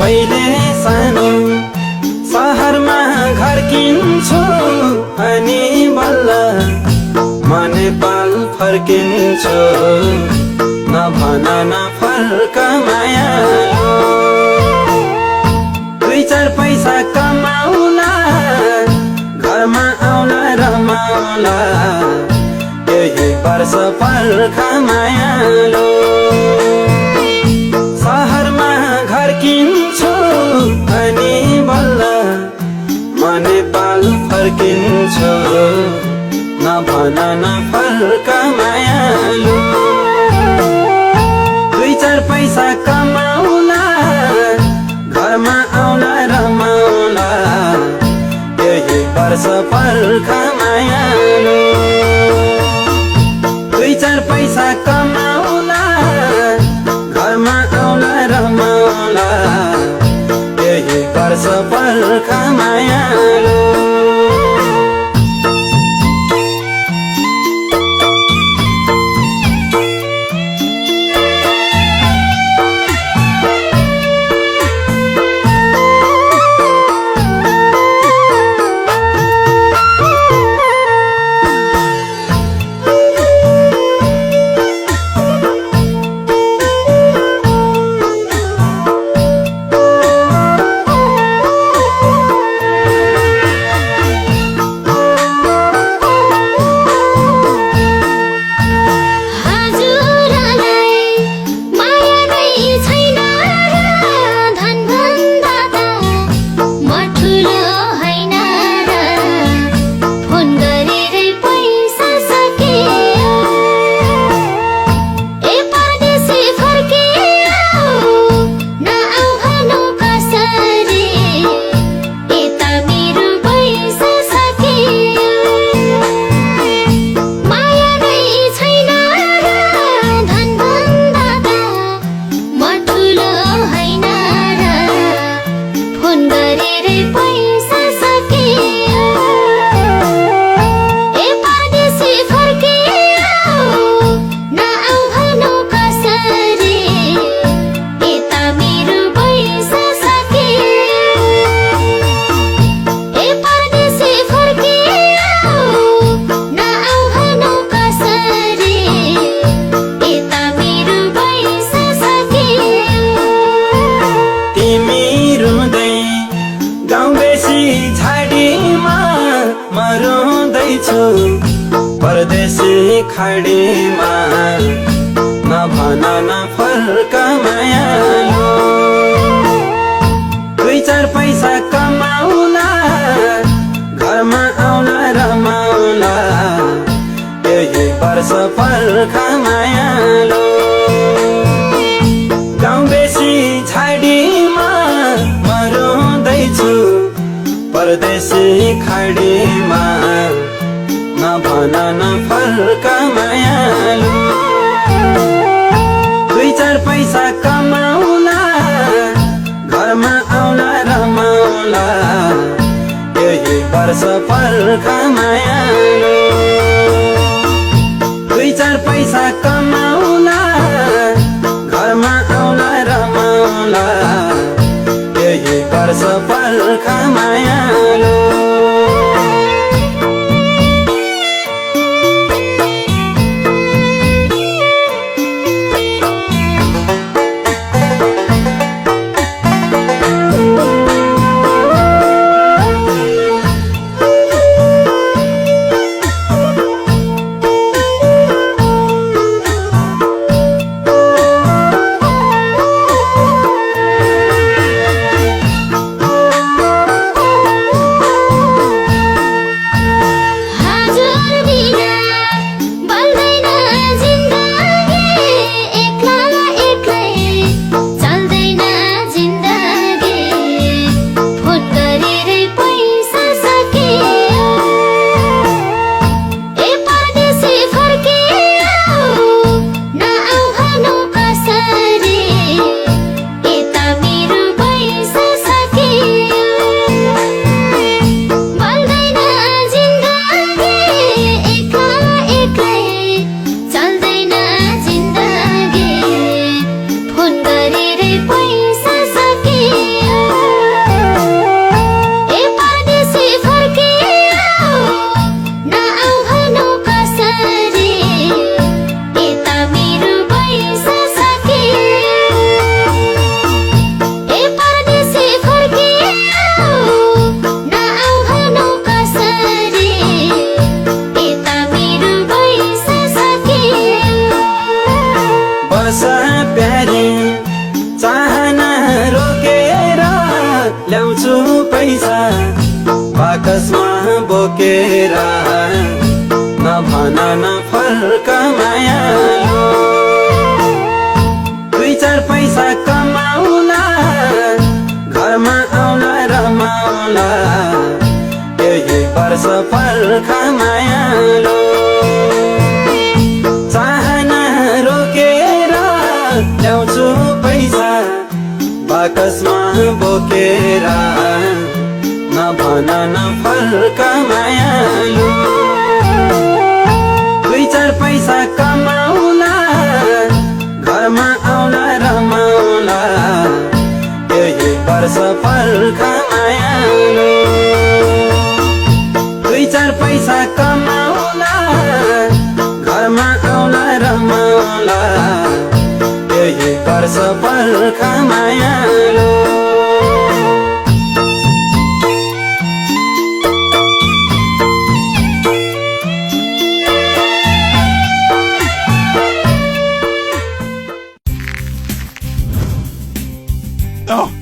पहिले सानो सहरमा घर किन्छु अनि बल्ल म नेपाल फर्किन्छु। नभन न फर्क मायालु, दुई चार पैसा कमाउला, घरमा आउला रमाउला, यही वर्ष फर्क मायालु। सहरमा घर किन्छु अनि बल्ल म नेपाल फर्किन्छु। नभन न फर्क मायालु, दुई चार पैसा कमाउला, घरमा आउला रमाउला, यही वर्ष फर्क मायालु। दुई चार पैसा कमाउला, घरमा आउला रमाउला, यही वर्ष फर्क मायालु। परदेशी खाडीमा नभन न फर्क मायालु, दुई चार पैसा कमाउला, घरमा आउला रमाउला, यही वर्ष फर्क मायालु। गाउँ बेसी झाडीमा म रुँदैछु, परदेशी खाडीमा नभन न फर्क मायालु, दुई चार पैसा कमाउला, घरमा आउला रमाउला, यही वर्ष फर्क मायालु। दुई चार पैसा कमाउला, घरमा आउला रमाउला, यही वर्ष फर्क मायालु। नफल कमायालो दुई चार पैसा कमाउला घरमा आउला रमाउला यही वर्ष फल कमायालो चाहना रोकेर ल्याउँछु पैसा बाकसमा बोकेर नभन नफल कमायालो दुई चार पैसा कमाउला घरमा आउला रमाउला यही वर्ष फल कमायालो दुई चार पैसा कमाउला घरमा आउला रमाउला यही वर्ष फल कमायालो Oh.